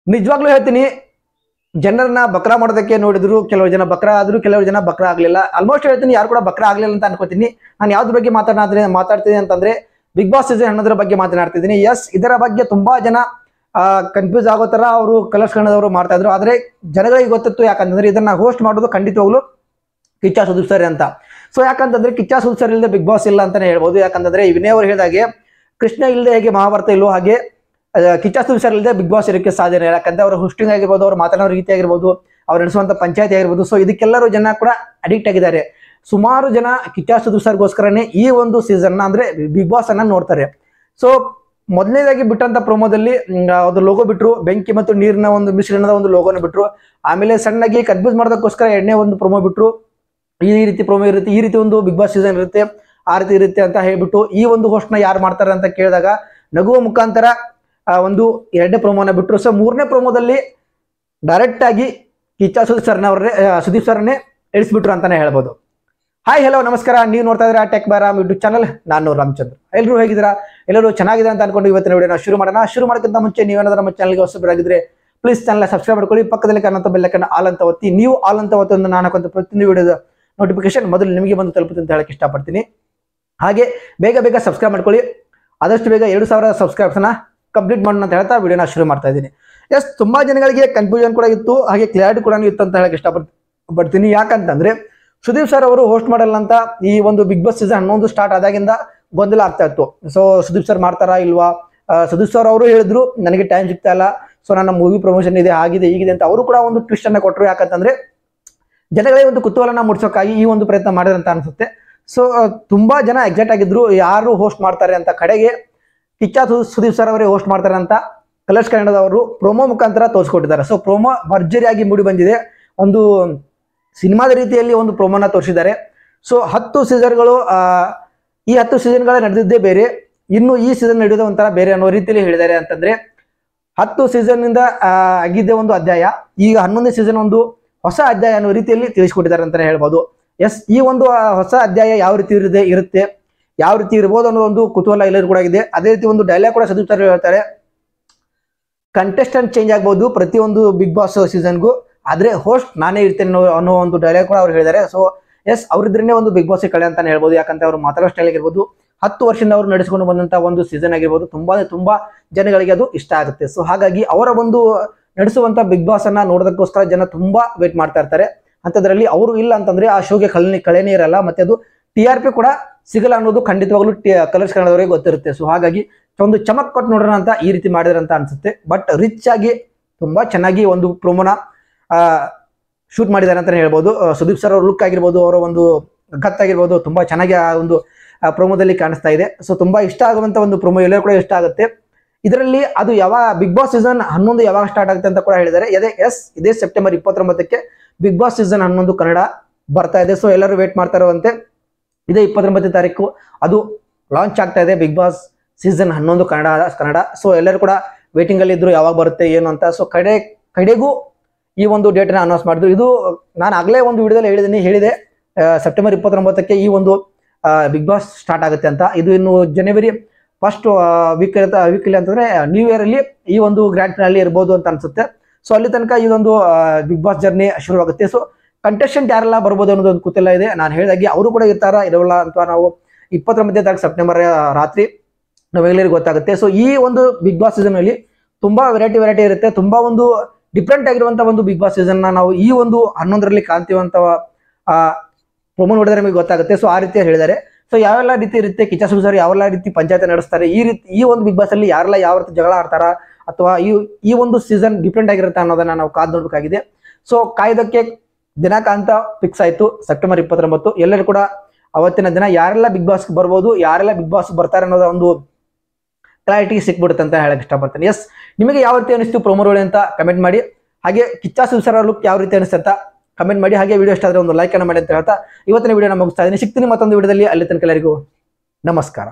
ನಿಜವಾಗ್ಲೂ ಹೇಳ್ತೀನಿ, ಜನರನ್ನ ಬಕ್ರಾ ಮಾಡೋದಕ್ಕೆ ನೋಡಿದ್ರು, ಕೆಲವು ಜನ ಬಕ್ರಾ ಆದ್ರು, ಕೆಲವು ಜನ ಬಕ್ರಾ ಆಗ್ಲಿಲ್ಲ. ಆಲ್ಮೋಸ್ಟ್ ಹೇಳ್ತೀನಿ ಯಾರು ಕೂಡ ಬಕ್ರಾ ಆಗ್ಲಿಲ್ಲ ಅಂತ ಅನ್ಕೋತೀನಿ. ನಾನು ಯಾವ್ದ್ರ ಬಗ್ಗೆ ಮಾತಾಡ್ತೀನಿ ಅಂತಂದ್ರೆ ಬಿಗ್ ಬಾಸ್ ಸೀಸನ್ 11 ಬಗ್ಗೆ ಮಾತನಾಡ್ತಿದ್ದೀನಿ. ಎಸ್, ಇದರ ಬಗ್ಗೆ ತುಂಬಾ ಜನ ಕನ್ಫ್ಯೂಸ್ ಆಗೋ ತರ ಅವರು ಕಲರ್ಸ್ ಕನ್ನಡದವರು ಮಾಡ್ತಾ ಇದ್ರು. ಆದ್ರೆ ಜನಗಳಿಗೆ ಗೊತ್ತಿತ್ತು, ಯಾಕಂತಂದ್ರೆ ಇದನ್ನ ಹೋಸ್ಟ್ ಮಾಡೋದು ಖಂಡಿತವಾಗ್ಲು ಕಿಚ್ಚ ಸುದೀಪ್ ಸರ್ ಅಂತ. ಸೊ ಯಾಕಂತಂದ್ರೆ ಕಿಚ್ಚ ಸುದೀಪ್ ಸರ್ ಇಲ್ಲದೆ ಬಿಗ್ ಬಾಸ್ ಇಲ್ಲ ಅಂತಾನೆ ಹೇಳ್ಬೋದು. ಯಾಕಂತಂದ್ರೆ ವಿನಯ್ ಅವರು ಹೇಳಿದಾಗೆ ಕೃಷ್ಣ ಇಲ್ಲದೆ ಹೇಗೆ ಮಹಾಭಾರತ ಇಲ್ಲೋ ಹಾಗೆ ಕಿಚ್ಚ ಸುದೀಪ್ ಸರ್ ಇಲ್ಲದೆ ಬಿಗ್ ಬಾಸ್ ಇರೋಕ್ಕೆ ಸಾಧ್ಯ ಇಲ್ಲ. ಯಾಕಂದ್ರೆ ಅವ್ರ ಹೋಸ್ಟಿಂಗ್ ಆಗಿರ್ಬೋದು, ಅವ್ರು ಮಾತನಾಡೋ ರೀತಿ ಆಗಿರ್ಬೋದು, ಅವ್ರು ನಡೆಸುವಂತ ಪಂಚಾಯತಿ ಆಗಿರ್ಬೋದು. ಸೊ ಇದಕ್ಕೆಲ್ಲರೂ ಜನ ಕೂಡ ಅಡಿಕ್ಟ್ ಆಗಿದ್ದಾರೆ. ಸುಮಾರು ಜನ ಕಿಚ್ಚ ಸುದೀಪ್ ಸರ್ಗೋಸ್ಕರನೇ ಈ ಒಂದು ಸೀಸನ್ ಅಂದ್ರೆ ಬಿಗ್ ಬಾಸ್ ಅನ್ನ ನೋಡ್ತಾರೆ. ಸೊ ಮೊದಲನೇದಾಗಿ ಬಿಟ್ಟಂತ ಪ್ರೋಮೋದಲ್ಲಿ ಅದು ಲೋಗೋ ಬಿಟ್ರು, ಬೆಂಕಿ ಮತ್ತು ನೀರಿನ ಒಂದು ಮಿಶ್ರಣದ ಒಂದು ಲೋಗೋನ ಬಿಟ್ರು. ಆಮೇಲೆ ಸಣ್ಣಗೆ ಕನ್ಫ್ಯೂಸ್ ಮಾಡೋದಕ್ಕೋಸ್ಕರ ಎಣ್ಣೆ ಒಂದು ಪ್ರೋಮೋ ಬಿಟ್ರು. ಈ ರೀತಿ ಪ್ರೋಮೋ ಇರುತ್ತೆ, ಈ ರೀತಿ ಒಂದು ಬಿಗ್ ಬಾಸ್ ಸೀಸನ್ ಇರುತ್ತೆ, ಆ ರೀತಿ ಇರುತ್ತೆ ಅಂತ ಹೇಳ್ಬಿಟ್ಟು ಈ ಒಂದು ಹೋಸ್ಟ್ ನ ಯಾರು ಮಾಡ್ತಾರೆ ಅಂತ ಕೇಳಿದಾಗ ನಗುವ ಮುಖಾಂತರ ಒಂದು 2ನೇ ಪ್ರೋಮೋನ ಬಿಟ್ರು. ಸೊ 3ನೇ ಪ್ರೋಮೋದಲ್ಲಿ ಡೈರೆಕ್ಟ್ ಆಗಿ ಕಿಚ್ಚ ಸುದೀಪ್ ಸರ್ನೇ ಇಳಿಸ್ಬಿಟ್ರು ಅಂತಾನೆ ಹೇಳ್ಬೋದು. ಹಾಯ್, ಹಲೋ, ನಮಸ್ಕಾರ. ನೀವು ನೋಡ್ತಾ ಇದ್ದೀರಾ tech by Ram YouTube channel. ನಾನು ರಾಮಚಂದ್ರ. ಎಲ್ಲರೂ ಹೇಗಿದ್ದೀರಾ? ಎಲ್ಲರೂ ಚೆನ್ನಾಗಿದೆ ಅಂತ ಅನ್ಕೊಂಡು ಇವತ್ತಿನ ವಿಡಿಯೋನ ಶುರು ಮಾಡೋಣ. ಶುರು ಮಾಡೋಕ್ಕಿಂತ ಮುಂಚೆ ನೀವೇನಾದ್ರೂ ನಮ್ಮ ಚಾನಲ್ಗೆ ಹೊಸಬರಾಗಿದ್ರೆ ಪ್ಲೀಸ್ ಚಾನಲ್ ಸಬ್ಸ್ಕ್ರೈಬ್ ಮಾಡ್ಕೊಳ್ಳಿ. ಪಕ್ಕದಲ್ಲಿ ಕಾಣುವಂತ ಬೆಲ್ ಐಕಾನ್ ಆಲ್ ಅಂತ ಒತ್ತಿ. ನೀವು ಆಲ್ ಅಂತ ಒತ್ತೊಂದು ನಾನು ಹಾಕುವಂತ ಪ್ರತಿಯೊಂದು ವಿಡಿಯೋದ ನೋಟಿಫಿಕೇಶನ್ ಮೊದಲು ನಿಮಗೆ ಬಂದು ತಲುಪುತ್ತೆ ಅಂತ ಹೇಳಕ್ಕೆ ಇಷ್ಟಪಡ್ತೀನಿ. ಹಾಗೆ ಬೇಗ ಸಬ್ಸ್ಕ್ರೈಬ್ ಮಾಡ್ಕೊಳ್ಳಿ. ಆದಷ್ಟು ಬೇಗ 2000 ಸಬ್ಸ್ಕ್ರೈಬ್ಸ್ನ ಕಂಪ್ಲೀಟ್ ಮಾಡೋಣ ಅಂತ ಹೇಳ್ತಾ ವಿಡಿಯೋನ ಶುರು ಮಾಡ್ತಾ ಇದ್ದೀನಿ. ಎಸ್, ತುಂಬಾ ಜನಗಳಿಗೆ ಕನ್ಫ್ಯೂಷನ್ ಕೂಡ ಇತ್ತು, ಹಾಗೆ ಕ್ಲಾರಿಟಿ ಕೂಡ ಇತ್ತು ಅಂತ ಹೇಳಕ್ಕೆ ಇಷ್ಟಪಡ್ತೀನಿ. ಯಾಕಂತಂದ್ರೆ ಸುದೀಪ್ ಸರ್ ಅವರು ಹೋಸ್ಟ್ ಮಾಡಲ್ಲ ಅಂತ ಈ ಒಂದು ಬಿಗ್ ಬಾಸ್ ಸೀಸನ್ 11 ಸ್ಟಾರ್ಟ್ ಆದಾಗಿಂದ ಗೊಂದಲ ಆಗ್ತಾ ಇತ್ತು. ಸೊ ಸುದೀಪ್ ಸರ್ ಮಾಡ್ತಾರಾ ಇಲ್ವಾ? ಸುದೀಪ್ ಸರ್ ಅವರು ಹೇಳಿದ್ರು ನನಗೆ ಟೈಮ್ ಸಿಗ್ತಾ ಇಲ್ಲ, ಸೊ ನನ್ನ ಮೂವಿ ಪ್ರಮೋಷನ್ ಇದೆ, ಆಗಿದೆ ಹೀಗಿದೆ ಅಂತ ಅವರು ಕೂಡ ಒಂದು ಟ್ವಿಸ್ಟ್ ಅನ್ನ ಕೊಟ್ಟರು. ಯಾಕಂತಂದ್ರೆ ಜನಗಳಿಗೆ ಒಂದು ಕುತೂಹಲನ ಮೂಡಿಸೋಕ್ಕಾಗಿ ಈ ಒಂದು ಪ್ರಯತ್ನ ಮಾಡಿದ್ರು ಅಂತ ಅನ್ಸುತ್ತೆ. ಸೊ ತುಂಬಾ ಜನ ಎಕ್ಸೈಟ್ ಆಗಿದ್ರು ಯಾರು ಹೋಸ್ಟ್ ಮಾಡ್ತಾರೆ ಅಂತ. ಕಡೆಗೆ ಕಿಚ್ಚ ಸುದೀಪ್ ಸರ್ ಅವರೇ ಹೋಸ್ಟ್ ಮಾಡ್ತಾರೆ ಅಂತ ಕಲರ್ಸ್ ಕನ್ನಡದವರು ಪ್ರೋಮೋ ಮುಖಾಂತರ ತೋರಿಸ್ಕೊಟ್ಟಿದ್ದಾರೆ. ಸೊ ಪ್ರೋಮೋ ಭರ್ಜರಿಯಾಗಿ ಮೂಡಿ ಬಂದಿದೆ. ಒಂದು ಸಿನಿಮಾದ ರೀತಿಯಲ್ಲಿ ಒಂದು ಪ್ರೋಮೋನ ತೋರಿಸಿದ್ದಾರೆ. ಸೊ 10 ಸೀಸನ್ಗಳು, ಈ 10 ಸೀಸನ್ಗಳ ನಡೆದಿದ್ದೇ ಬೇರೆ, ಇನ್ನು ಈ ಸೀಸನ್ ನಡೆಯೋದು ಒಂಥರ ಬೇರೆ ಅನ್ನೋ ರೀತಿಯಲ್ಲಿ ಹೇಳಿದ್ದಾರೆ. ಅಂತಂದ್ರೆ 10 ಸೀಸನ್ ಇಂದ ಆಗಿದ್ದೇ ಒಂದು ಅಧ್ಯಾಯ, ಈಗ 11ನೇ ಸೀಸನ್ ಒಂದು ಹೊಸ ಅಧ್ಯಾಯ ಅನ್ನೋ ರೀತಿಯಲ್ಲಿ ತಿಳಿಸ್ಕೊಟ್ಟಿದ್ದಾರೆ ಅಂತಾನೆ ಹೇಳ್ಬೋದು. ಎಸ್, ಈ ಒಂದು ಹೊಸ ಅಧ್ಯಾಯ ಯಾವ ರೀತಿ ಇರುತ್ತೆ, ಯಾವ ರೀತಿ ಇರ್ಬೋದು ಅನ್ನೋ ಒಂದು ಕುತೂಹಲ ಎಲ್ಲರೂ ಕೂಡ ಇದೆ. ಅದೇ ರೀತಿ ಒಂದು ಡೈಲಾಗ್ ಕೂಡ ಸುದೀಪ್ ಸರ್ ಹೇಳ್ತಾರೆ, ಕಂಟೆಸ್ಟೆಂಟ್ ಚೇಂಜ್ ಆಗ್ಬೋದು ಪ್ರತಿಯೊಂದು ಬಿಗ್ ಬಾಸ್ ಸೀಸನ್ಗೂ, ಆದ್ರೆ ಹೋಸ್ಟ್ ನಾನೇ ಇರ್ತೇನೆ ಅನ್ನೋ ಒಂದು ಡೈಲಾಗ್ ಕೂಡ ಅವ್ರು ಹೇಳಿದ್ದಾರೆ. ಸೊ ಎಸ್, ಅವ್ರಿದ್ರೇನೆ ಒಂದು ಬಿಗ್ ಬಾಸ್ ಕಳೆ ಅಂತಾನೆ ಹೇಳ್ಬೋದು. ಯಾಕಂತ ಅವ್ರು ಮಾತಾಡೋ ಸ್ಟೈಲ್ ಆಗಿರ್ಬೋದು, 10 ವರ್ಷದಿಂದ ಅವರು ನಡೆಸಿಕೊಂಡು ಬಂದಂತ ಒಂದು ಸೀಸನ್ ಆಗಿರ್ಬೋದು, ತುಂಬಾ ಜನಗಳಿಗೆ ಅದು ಇಷ್ಟ ಆಗುತ್ತೆ. ಸೊ ಹಾಗಾಗಿ ಅವರ ಒಂದು ನಡೆಸುವಂತ ಬಿಗ್ ಬಾಸ್ ಅನ್ನ ನೋಡೋದಕ್ಕೋಸ್ಕರ ಜನ ತುಂಬಾ ವೇಟ್ ಮಾಡ್ತಾ ಇರ್ತಾರೆ. ಅಂತದ್ರಲ್ಲಿ ಅವರು ಇಲ್ಲ ಅಂತಂದ್ರೆ ಆ ಶೋಗೆ ಕಳೆನೇ ಇರಲ್ಲ, ಮತ್ತೆ ಅದು TRP ಕೂಡ ಸಿಗಲ್ಲ ಅನ್ನೋದು ಖಂಡಿತವಾಗ್ಲೂ ಕಲರ್ಸ್ ಕನ್ನಡದವರಿಗೆ ಗೊತ್ತಿರುತ್ತೆ. ಸೊ ಹಾಗಾಗಿ ಒಂದು ಚಮಕ್ ಕೊಟ್ಟು ನೋಡೋಣ ಅಂತ ಈ ರೀತಿ ಮಾಡಿದ್ರ ಅಂತ ಅನ್ಸುತ್ತೆ. ಬಟ್ ರಿಚ್ ಆಗಿ ತುಂಬಾ ಚೆನ್ನಾಗಿ ಒಂದು ಪ್ರೋಮೋನ ಶೂಟ್ ಮಾಡಿದ್ದಾರೆ ಅಂತಾನೆ ಹೇಳ್ಬೋದು. ಸುದೀಪ್ ಸರ್ ಅವ್ರ ಲುಕ್ ಆಗಿರ್ಬೋದು, ಅವರ ಒಂದು ಗತ್ತಾಗಿರ್ಬೋದು, ತುಂಬಾ ಚೆನ್ನಾಗಿ ಆ ಒಂದು ಪ್ರೋಮೋದಲ್ಲಿ ಕಾಣಿಸ್ತಾ ಇದೆ. ಸೊ ತುಂಬಾ ಇಷ್ಟ ಆಗುವಂತ ಒಂದು ಪ್ರೋಮೋ, ಎಲ್ಲರೂ ಕೂಡ ಇಷ್ಟ ಆಗುತ್ತೆ. ಇದರಲ್ಲಿ ಅದು ಯಾವಾಗ ಬಿಗ್ ಬಾಸ್ ಸೀಸನ್ 11 ಯಾವಾಗ ಸ್ಟಾರ್ಟ್ ಆಗುತ್ತೆ ಅಂತ ಕೂಡ ಹೇಳಿದ್ದಾರೆ. ಇದೇ ಸೆಪ್ಟೆಂಬರ್ 29ಕ್ಕೆ ಬಿಗ್ ಬಾಸ್ ಸೀಸನ್ 11 ಕನ್ನಡ ಬರ್ತಾ ಇದೆ. ಸೊ ಎಲ್ಲರೂ ವೇಟ್ ಮಾಡ್ತಾ ಇರುವಂತೆ ಇದೇ 29ನೇ ತಾರೀಕು ಅದು ಲಾಂಚ್ ಆಗ್ತಾ ಇದೆ Bigg Boss season 11 Kannada. So ಎಲ್ಲರೂ ಕೂಡ ವೇಟಿಂಗ್ ಅಲ್ಲಿ ಇದ್ರು ಯಾವಾಗ ಬರುತ್ತೆ ಏನು ಅಂತ. ಸೊ ಕಡೆಗೂ ಈ ಒಂದು ಡೇಟ್ ನ ಅನೌನ್ಸ್ ಮಾಡಿದ್ರು. ಇದು ನಾನು ಆಗ್ಲೇ ಒಂದು ವಿಡಿಯೋದಲ್ಲಿ ಹೇಳಿದೆ ಸೆಪ್ಟೆಂಬರ್ 29ಕ್ಕೆ ಈ ಒಂದು ಬಿಗ್ ಬಾಸ್ ಸ್ಟಾರ್ಟ್ ಆಗುತ್ತೆ ಅಂತ. ಇದು ಇನ್ನು ಜನವರಿ ಫಸ್ಟ್ ವೀಕಲ್ಲಿ ಅಂತಂದ್ರೆ ನ್ಯೂ ಇಯರ್ ಅಲ್ಲಿ ಈ ಒಂದು ಗ್ರ್ಯಾಂಡ್ ಫಿನಾಲೆ ಇರ್ಬೋದು ಅಂತ ಅನ್ಸುತ್ತೆ. ಸೊ ಅಲ್ಲಿ ತನಕ ಇದೊಂದು ಬಿಗ್ ಬಾಸ್ ಜರ್ನಿ ಶುರುವಾಗುತ್ತೆ. ಸೊ ಕಂಟೆಸ್ಟೆಂಟ್ ಯಾರೆಲ್ಲ ಬರ್ಬೋದು ಅನ್ನೋದು ಒಂದು ಕುತೂಹಲ ಇದೆ. ನಾನು ಹೇಳಿದಾಗೆ ಅವರು ಕೂಡ ಇರ್ತಾರ ಇರೋಲ್ಲ ಅಂತ ನಾವು 29ನೇ ತಾರೀಕು ಸೆಪ್ಟೆಂಬರ್ ರಾತ್ರಿ ನಾವೆಲ್ಲರಿಗೂ ಗೊತ್ತಾಗುತ್ತೆ. ಸೊ ಈ ಒಂದು ಬಿಗ್ ಬಾಸ್ ಸೀಸನ್ ಅಲ್ಲಿ ತುಂಬಾ ವೆರೈಟಿ ಇರುತ್ತೆ. ತುಂಬಾ ಒಂದು ಡಿಫ್ರೆಂಟ್ ಆಗಿರುವಂತಹ ಒಂದು ಬಿಗ್ ಬಾಸ್ ಸೀಸನ್ ನಾವು ಈ ಒಂದು 11ರಲ್ಲಿ ಕಾಣ್ತೀವಂತ ಪ್ರೊಮೋ ನೋಡಿದ್ರೆ ನಮಗೆ ಗೊತ್ತಾಗುತ್ತೆ. ಸೊ ಆ ರೀತಿ ಹೇಳಿದ್ದಾರೆ. ಸೊ ಯಾವೆಲ್ಲ ರೀತಿ ಇರುತ್ತೆ, ಕಿಚ್ಚ ಸುದೀಪ್ ಸರ್ ಯಾವೆಲ್ಲ ರೀತಿ ಪಂಚಾಯತ್ ನಡೆಸ್ತಾರೆ, ಈ ಒಂದು ಬಿಗ್ ಬಾಸ್ ಅಲ್ಲಿ ಯಾರೆಲ್ಲ ಯಾವ ರೀತಿ ಜಗಳ ಆಡ್ತಾರ, ಅಥವಾ ಈ ಒಂದು ಸೀಸನ್ ಡಿಫ್ರೆಂಟ್ ಆಗಿರುತ್ತೆ ಅನ್ನೋದನ್ನ ನಾವು ಕಾದು ನೋಡ್ಬೇಕಾಗಿದೆ. ಸೊ ಕಾಯ್ದಕ್ಕೆ ದಿನಾಂಕ ಅಂತ ಫಿಕ್ಸ್ ಆಯ್ತು ಸೆಪ್ಟೆಂಬರ್ 29. ಎಲ್ಲರೂ ಕೂಡ ಅವತ್ತಿನ ದಿನ ಯಾರೆಲ್ಲ ಬಿಗ್ ಬಾಸ್ ಬರ್ಬೋದು, ಯಾರೆಲ್ಲ ಬಿಗ್ ಬಾಸ್ ಬರ್ತಾರೆ ಅನ್ನೋದ ಒಂದು ಕ್ಲಾರಿಟಿ ಸಿಕ್ಬಿಡುತ್ತೆ ಅಂತ ಹೇಳಕ್ ಇಷ್ಟಪಡ್ತೀನಿ. ಎಸ್, ನಿಮಗೆ ಯಾವ ರೀತಿ ಅನಿಸ್ತು ಪ್ರೊಮೋಗಳು ಅಂತ ಕಮೆಂಟ್ ಮಾಡಿ. ಹಾಗೆ ಕಿಚ್ಚ ಸುದೀಪ್ ಸರ್ ಲುಕ್ ಯಾವ ರೀತಿ ಅನಿಸುತ್ತೆ ಅಂತ ಕಮೆಂಟ್ ಮಾಡಿ. ಹಾಗೆ ವಿಡಿಯೋ ಇಷ್ಟ ಆದ್ರೆ ಒಂದು ಲೈಕ್ ಅನ್ನು ಮಾಡಿ ಅಂತ ಹೇಳ್ತಾ ಇವತ್ತಿನ ವಿಡಿಯೋನ ಮುಗಿಸ್ತಾ ಇದ್ದೀನಿ. ಸಿಗ್ತೀನಿ ಮತ್ತೊಂದು ವಿಡಿಯೋದಲ್ಲಿ. ಅಲ್ಲಿ ತನಕ ಎಲ್ಲರಿಗೂ ನಮಸ್ಕಾರ.